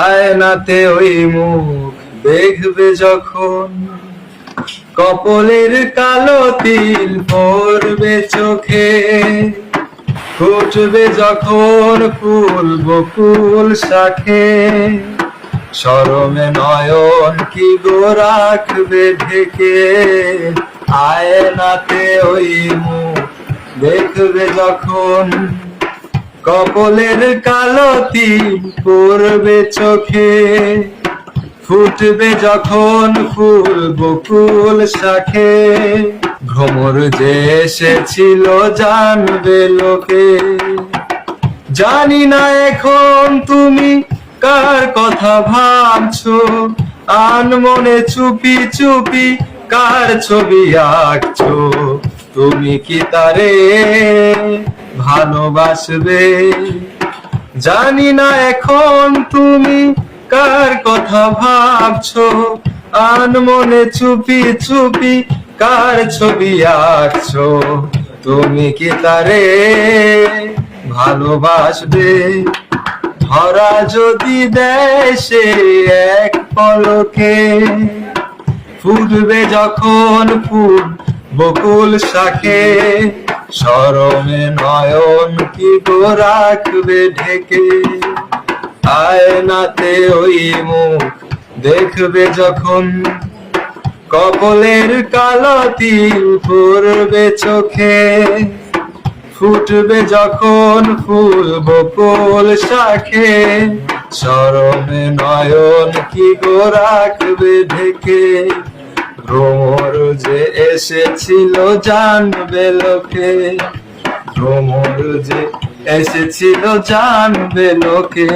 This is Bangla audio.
আয়নাতে ওই মুখ দেখবে যখন, কপলের কালো তিল পড়বে চোখে, ফুটবে যখন ফুল বকুল শাখে, শরমে নয়ন কি গো রাখবে ঢেকে। আয়নাতে ওই মুখ দেখবে যখন, কপলের কালো তিল পড়বে চোখে, ফুটবে যখন ফুল বকুল শাখে, ভ্রমর যে এসেছিল জানবে লোকে। জানি না এখন তুমি কার কথা ভাবছো, আনমনে চুপি চুপি কার ছবি আঁকছো। তুমি কি তারে ভালোবাসবে? জানি না এখন তুমি কার কথা ভাবছো, আনমনে চুপি চুপি কার ছবি আঁকছো। তুমি কি তারে ভালোবাসবে? ধরা যদি দেয় সে এক পলকে, ফুটবে যখন ফুল বকুল শাখে, শরমে নয়ন কি গো রাখবে ঢেকে। আয়নাতে ওই মুখ দেখবে যখন, কপলের কালো তিল পড়বে চোখে, ফুটবে যখন ফুল বকুল শাখে, শরমে নয়ন কি গো রাখবে ঢেকে। ভ্রমর যে এসেছিল জানবে লোকে, ভ্রমর যে এসেছিল জানবে লোকে।